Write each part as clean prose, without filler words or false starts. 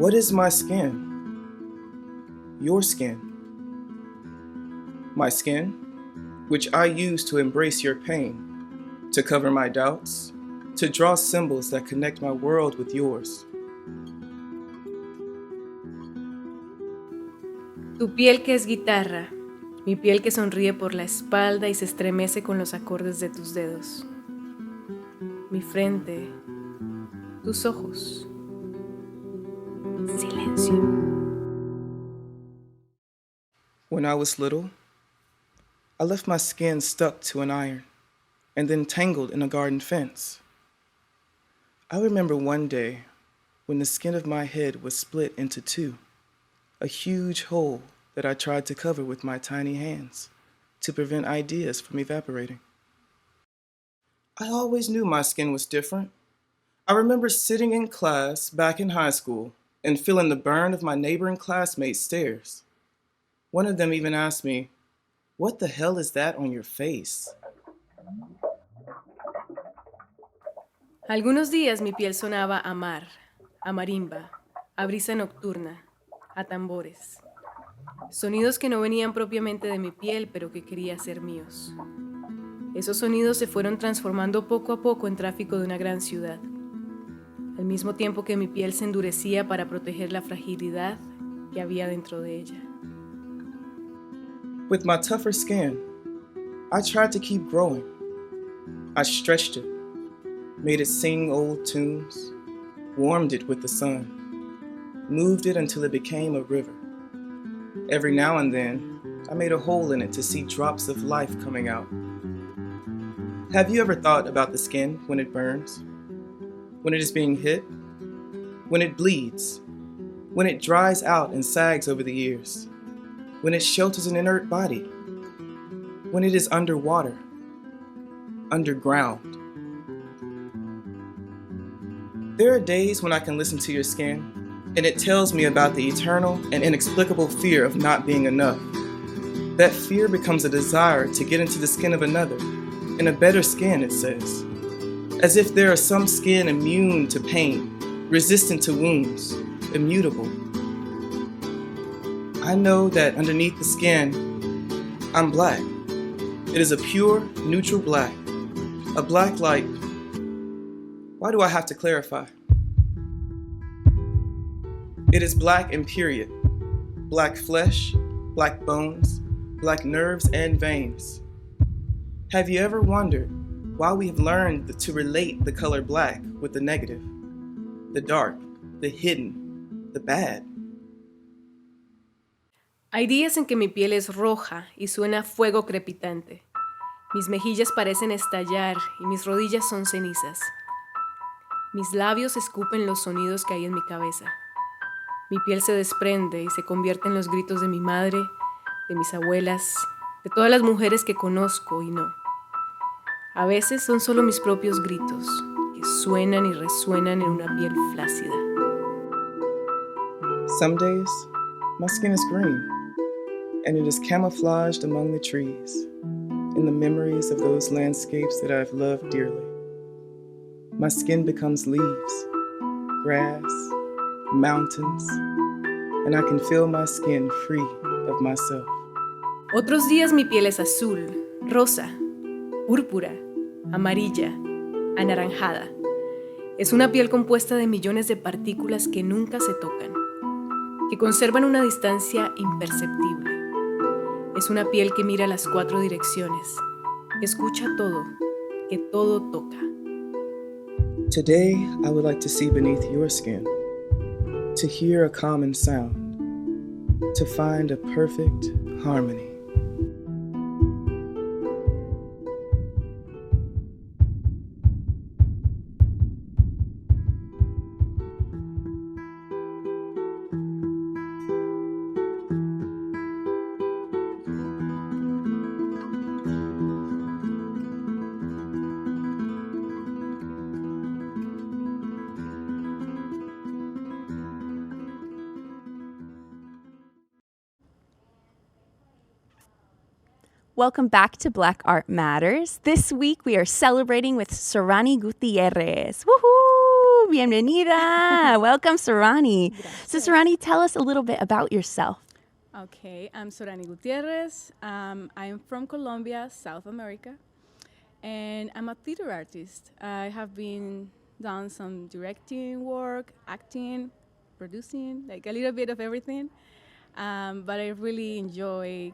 What is my skin? Your skin. My skin, which I use to embrace your pain, to cover my doubts, to draw symbols that connect my world with yours. Tu piel que es guitarra, mi piel que sonríe por la espalda y se estremece con los acordes de tus dedos. Mi frente, tus ojos. Silencio. When I was little, I left my skin stuck to an iron and then tangled in a garden fence. I remember one day when the skin of my head was split into two, a huge hole that I tried to cover with my tiny hands to prevent ideas from evaporating. I always knew my skin was different. I remember sitting in class back in high school and feeling the burn of my neighboring classmates' stares. One of them even asked me, "What the hell is that on your face?" Algunos días mi piel sonaba a mar, a marimba, a brisa nocturna, a tambores. Sonidos que no venían propiamente de mi piel, pero que quería ser míos. Esos sonidos se fueron transformando poco a poco en tráfico de una gran ciudad. Al mismo tiempo que mi piel se endurecía para proteger la fragilidad que había dentro de ella. With my tougher skin, I tried to keep growing. I stretched it, made it sing old tunes, warmed it with the sun, moved it until it became a river. Every now and then, I made a hole in it to see drops of life coming out. Have you ever thought about the skin when it burns? When it is being hit? When it bleeds? When it dries out and sags over the years? When it shelters an inert body? When it is underwater? Underground? There are days when I can listen to your skin, and it tells me about the eternal and inexplicable fear of not being enough. That fear becomes a desire to get into the skin of another, in a better skin, it says. As if there are some skin immune to pain, resistant to wounds, immutable. I know that underneath the skin, I'm black. It is a pure, neutral black. A black like... Why do I have to clarify? It is black and period. Black flesh, black bones, black nerves and veins. Have you ever wondered why we have learned to relate the color black with the negative, the dark, the hidden, the bad? Hay días en que mi piel es roja y suena a fuego crepitante. Mis mejillas parecen estallar y mis rodillas son cenizas. Mis labios escupen los sonidos que hay en mi cabeza. Mi piel se desprende y se convierte en los gritos de mi madre, de mis abuelas, de todas las mujeres que conozco y no. A veces son solo mis propios gritos, que suenan y resuenan en una piel flácida. Some days, my skin is green, and it is camouflaged among the trees, in the memories of those landscapes that I've loved dearly. My skin becomes leaves, grass, mountains, and I can feel my skin free of myself. Otros días mi piel es azul, rosa, púrpura, amarilla, anaranjada. Es una piel compuesta de millones de partículas que nunca se tocan, que conservan una distancia imperceptible. Es una piel que mira las 4 direcciones, escucha todo, que todo toca. Today, I would like to see beneath your skin, to hear a common sound, to find a perfect harmony. Welcome back to Black Art Matters. This week we are celebrating with Sorany Gutierrez. Woohoo! bienvenida. Welcome, Sorany. So, Sorany, tell us a little bit about yourself. Okay, I'm Sorany Gutierrez. I'm from Colombia, South America, and I'm a theater artist. I have been done some directing work, acting, producing, like a little bit of everything. But I really enjoy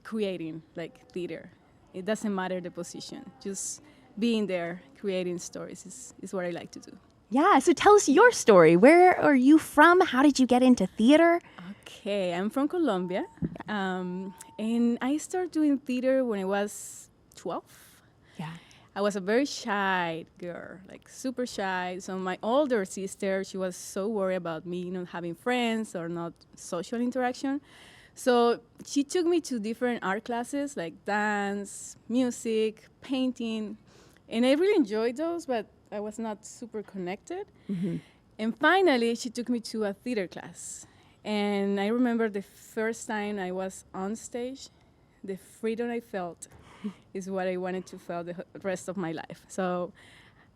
creating, like theater. It doesn't matter the position, just being there, creating stories is what I like to do. Yeah, so tell us your story. Where are you from? How did you get into theater? Okay, I'm from Colombia, and I started doing theater when I was 12. Yeah. I was a very shy girl, like super shy. So my older sister, she was so worried about me not having friends or not social interaction. So she took me to different art classes like dance, music, painting, and I really enjoyed those, but I was not super connected. Mm-hmm. And finally, she took me to a theater class. And I remember the first time I was on stage, the freedom I felt is what I wanted to feel the rest of my life. So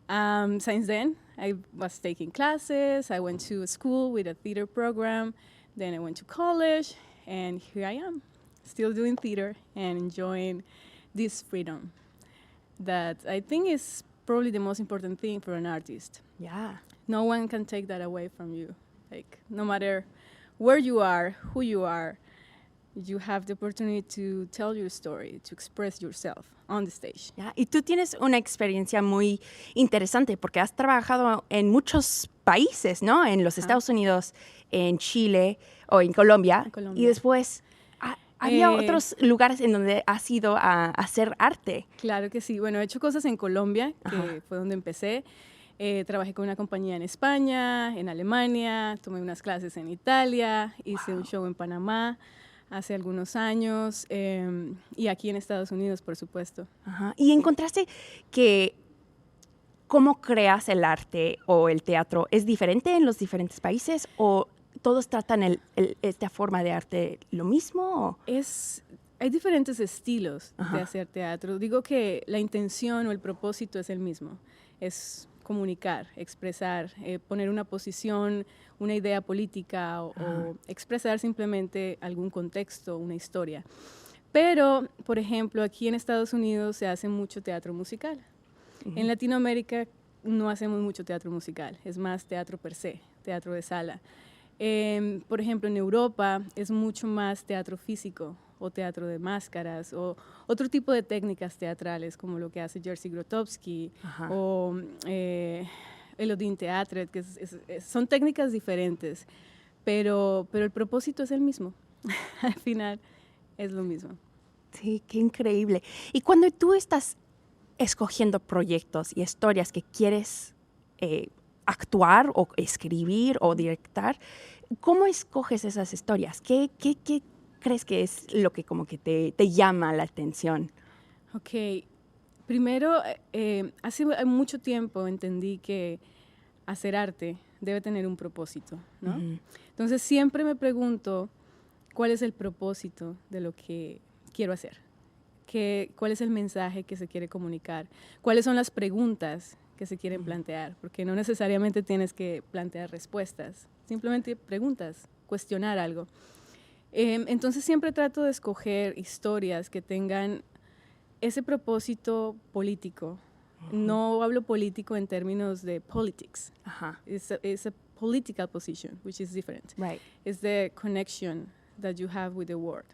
since then, I was taking classes. I went to school with a theater program. Then I went to college, and here I am, still doing theater and enjoying this freedom that I think is probably the most important thing for an artist. Yeah. No one can take that away from you. Like, no matter where you are, who you are, you have the opportunity to tell your story, to express yourself on the stage. Yeah. Y tú tienes una experiencia muy interesante porque has trabajado en muchos países, ¿no? En los Estados Unidos, en Chile o en Colombia. Y después había otros lugares en donde has ido a hacer arte. Claro que sí. Bueno, he hecho cosas en Colombia, que Ajá. fue donde empecé. Trabajé con una compañía en España, en Alemania, tomé unas clases en Italia, hice un show en Panamá hace algunos años y aquí en Estados Unidos, por supuesto. Ajá. Y encontraste que cómo creas el arte o el teatro es diferente en los diferentes países o todos tratan esta forma de arte lo mismo. Hay diferentes estilos Ajá. de hacer teatro. Digo que la intención o el propósito es el mismo. Es comunicar, expresar, poner una posición, una idea política o expresar simplemente algún contexto, una historia. Pero, por ejemplo, aquí en Estados Unidos se hace mucho teatro musical. Uh-huh. En Latinoamérica no hacemos mucho teatro musical, es más teatro per se, teatro de sala. Por ejemplo, en Europa es mucho más teatro físico o teatro de máscaras o otro tipo de técnicas teatrales como lo que hace Jerzy Grotowski o el Odin Theatre, que son técnicas diferentes, pero el propósito es el mismo. Al final es lo mismo. Sí, qué increíble. Y cuando tú estás escogiendo proyectos y historias que quieres actuar o escribir o directar, ¿cómo escoges esas historias? ¿Qué crees que es lo que como que te llama la atención? Ok, primero, hace mucho tiempo entendí que hacer arte debe tener un propósito, ¿no? Uh-huh. Entonces siempre me pregunto cuál es el propósito de lo que quiero hacer, cuál es el mensaje que se quiere comunicar, cuáles son las preguntas que se quieren plantear, porque no necesariamente tienes que plantear respuestas, simplemente preguntas, cuestionar algo. Entonces siempre trato de escoger historias que tengan ese propósito político. Uh-huh. No hablo político en términos de politics. Uh-huh. It's a political position, which is different. Right. It's the connection that you have with the world.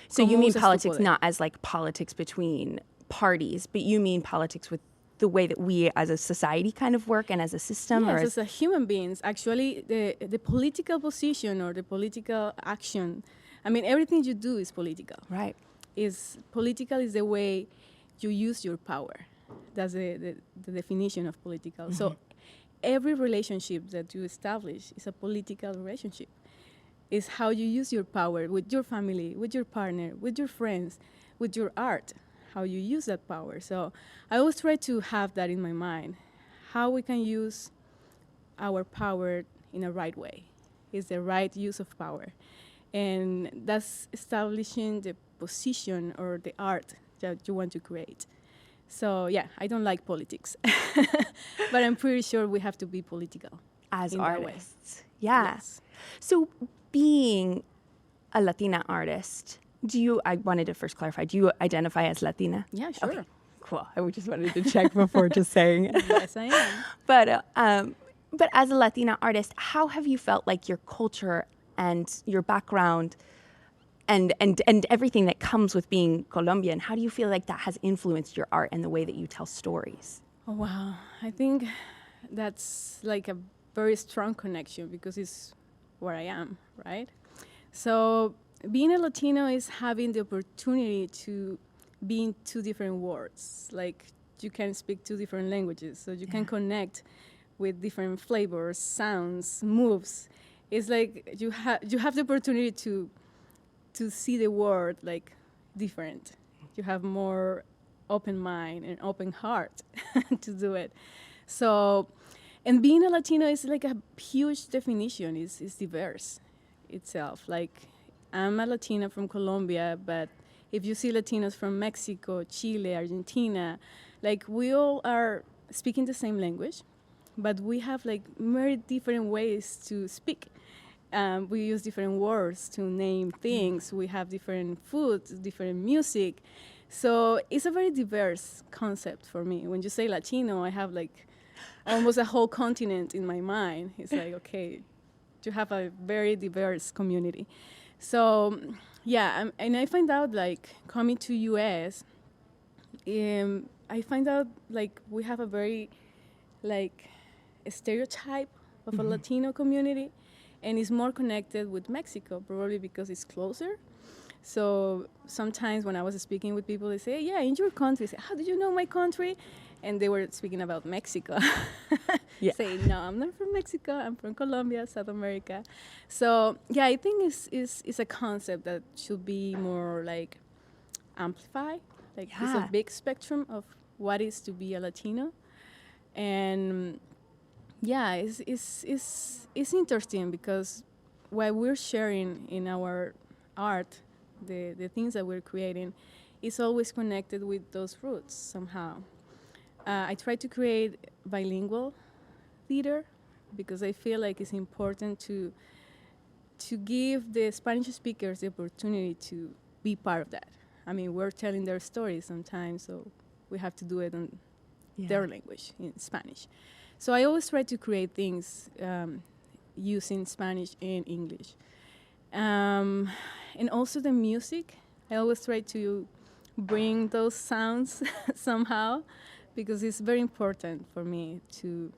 So you mean politics not as like politics between parties, but you mean politics with the way that we as a society kind of work and as a system? Yes, or as a human beings. Actually, the political position or the political action, I mean, everything you do is political. Right. Political is the way you use your power. That's the definition of political. Mm-hmm. So every relationship that you establish is a political relationship. It's how you use your power with your family, with your partner, with your friends, with your art, how you use that power. So I always try to have that in my mind, how we can use our power in a right way. It's the right use of power. And that's establishing the position or the art that you want to create. So yeah, I don't like politics, but I'm pretty sure we have to be political As in that way. artists. Yeah. Yes. So being a Latina artist, I wanted to first clarify, do you identify as Latina? Yeah, sure. Okay, cool. I just wanted to check before just saying it. Yes, I am. But as a Latina artist, how have you felt like your culture and your background and everything that comes with being Colombian, how do you feel like that has influenced your art and the way that you tell stories? Oh, wow. I think that's like a very strong connection because it's where I am, right? So being a Latino is having the opportunity to be in two different worlds. Like you can speak two different languages, so you can connect with different flavors, sounds, moves. It's like you have the opportunity to see the world like different. You have more open mind and open heart to do it. So, and being a Latino is like a huge definition. It's diverse itself. Like I'm a Latina from Colombia, but if you see Latinos from Mexico, Chile, Argentina, like we all are speaking the same language, but we have like very different ways to speak. We use different words to name things. We have different foods, different music. So it's a very diverse concept for me. When you say Latino, I have like almost a whole continent in my mind. It's like, okay, you have a very diverse community. So yeah, and I find out like coming to US, I find out like we have a very like a stereotype of a Latino community, and it's more connected with Mexico, probably because it's closer. So sometimes when I was speaking with people, they say, yeah, in your country. I say, how do you know my country? And they were speaking about Mexico. Say, no, I'm not from Mexico. I'm from Colombia, South America. So yeah, I think it's a concept that should be more like amplified. Like it's a big spectrum of what is to be a Latino. And yeah, it's interesting because what we're sharing in our art, the things that we're creating, is always connected with those roots somehow. I try to create bilingual theater because I feel like it's important to give the Spanish speakers the opportunity to be part of that. I mean, we're telling their stories sometimes, so we have to do it in their language, in Spanish. So I always try to create things using Spanish and English. And also the music, I always try to bring those sounds somehow because it's very important for me to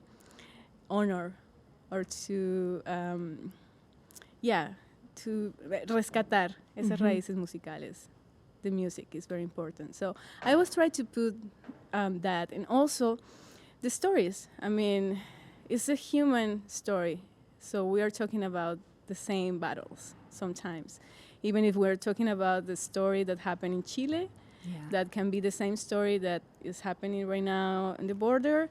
honor or to rescatar esas raíces musicales. The music is very important. So I always try to put that, and also the stories. I mean, it's a human story, so we are talking about the same battles sometimes. Even if we're talking about the story that happened in Chile, that can be the same story that is happening right now on the border.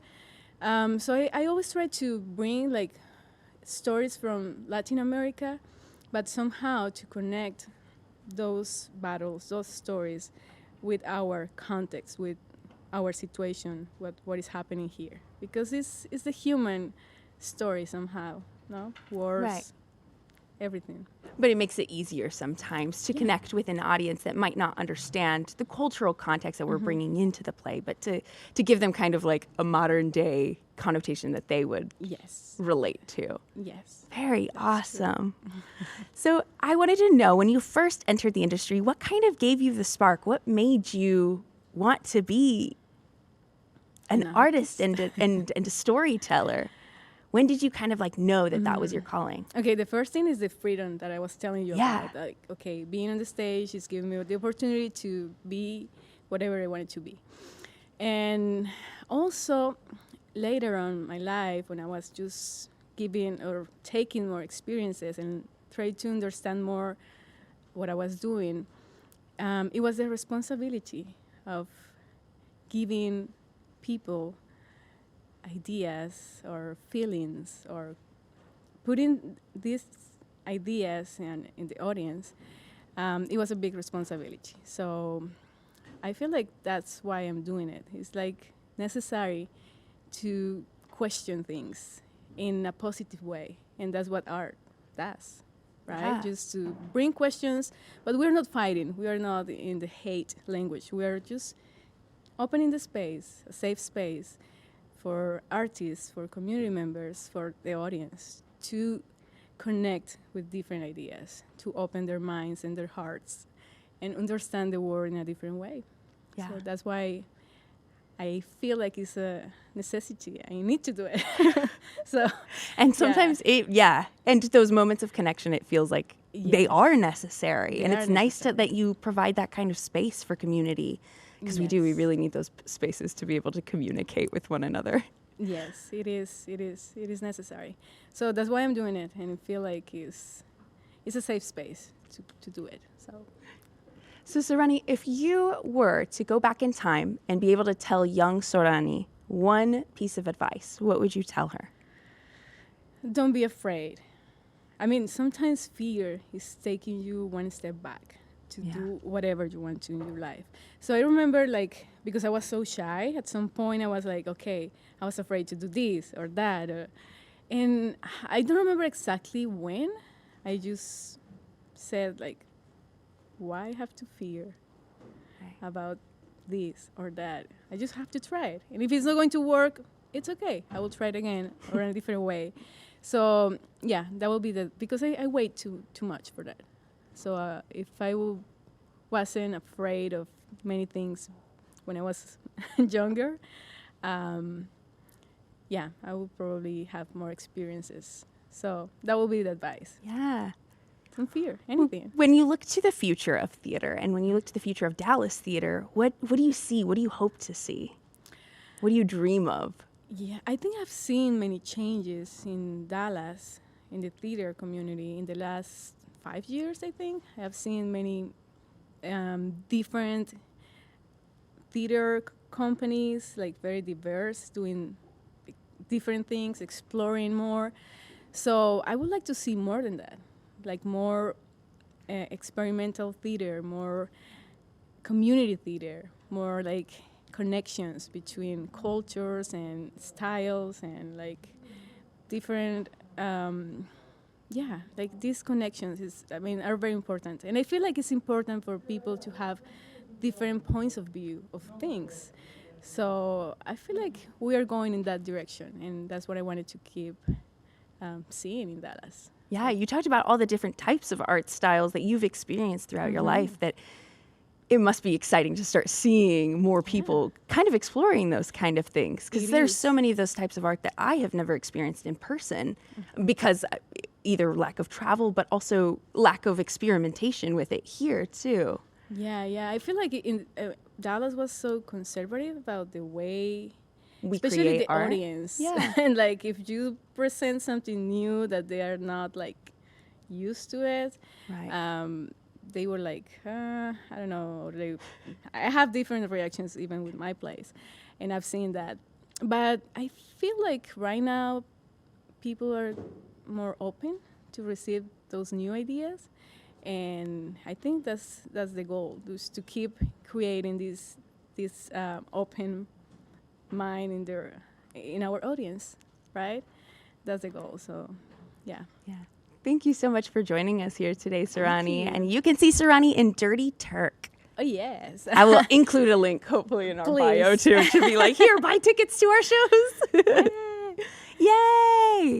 So I always try to bring like stories from Latin America, but somehow to connect those battles, those stories with our context, with our situation, what is happening here. Because it's the human story somehow, no? Wars, everything. But it makes it easier sometimes to connect with an audience that might not understand the cultural context that we're bringing into the play, but to give them kind of like a modern day connotation that they would relate to. Yes. Very awesome. So I wanted to know, when you first entered the industry, what kind of gave you the spark? What made you want to be an artist and a storyteller? When did you kind of like know that that was your calling? Okay, the first thing is the freedom that I was telling you about. Like, okay, being on the stage is giving me the opportunity to be whatever I wanted to be. And also, later on in my life, when I was just giving or taking more experiences and trying to understand more what I was doing, it was the responsibility of giving people ideas or feelings or putting these ideas in the audience. It was a big responsibility. So I feel like that's why I'm doing it. It's like necessary to question things in a positive way, and that's what art does, right? Yeah. Just to bring questions, but we're not fighting. We are not in the hate language. We are just opening the space, a safe space for artists, for community members, for the audience to connect with different ideas, to open their minds and their hearts and understand the world in a different way. Yeah. So that's why I feel like it's a necessity. I need to do it. So, And sometimes and those moments of connection, it feels like they Yes. are necessary. They And are it's nice necessary. that you provide that kind of space for community, because we Yes. really need those spaces to be able to communicate with one another. yes, it is necessary. So that's why I'm doing it, and I feel like it's a safe space to do it. So Sorany, if you were to go back in time and be able to tell young Sorany one piece of advice, what would you tell her? Don't be afraid. I mean, sometimes fear is taking you one step back to Yeah. do whatever you want to in your life. So I remember, like, because I was so shy, at some point I was like, okay, I was afraid to do this or that. And I don't remember exactly when. I just said, like, why have to fear Right. about this or that? I just have to try it. And if it's not going to work, it's okay. I will try it again or in a different way. So, yeah, that will be because I wait too much for that. So if I wasn't afraid of many things when I was younger, yeah, I would probably have more experiences. So that will be the advice. Yeah. Don't fear anything. When you look to the future of theater and when you look to the future of Dallas theater, what do you see? What do you hope to see? What do you dream of? Yeah, I think I've seen many changes in Dallas, in the theater community, in the last 5 years, I think. I've seen many different theater companies, like very diverse, doing different things, exploring more. So I would like to see more than that, like more experimental theater, more community theater, more like connections between cultures and styles and like different like these connections are very important. And I feel like it's important for people to have different points of view of things. So I feel like we are going in that direction, and that's what I wanted to keep seeing in Dallas. Yeah, you talked about all the different types of art styles that you've experienced throughout your life, that it must be exciting to start seeing more people kind of exploring those kind of things, because It there's is. so many of those types of art that I have never experienced in person because either lack of travel, but also lack of experimentation with it here too. Yeah. I feel like in Dallas was so conservative about the way, We especially create the art. audience. Yeah. And like if you present something new that they are not like used to it, Right. they were like, I don't know. I have different reactions even with my plays, and I've seen that. But I feel like right now people are more open to receive those new ideas, and I think that's the goal, is to keep creating this open mind in our audience, right? That's the goal. So, yeah. Yeah. Thank you so much for joining us here today, Sorany. you. And you can see Sorany in Dirty Turk. Oh yes. I will include a link, hopefully, in our bio Please. too, to be like, here, buy tickets to our shows. Yay!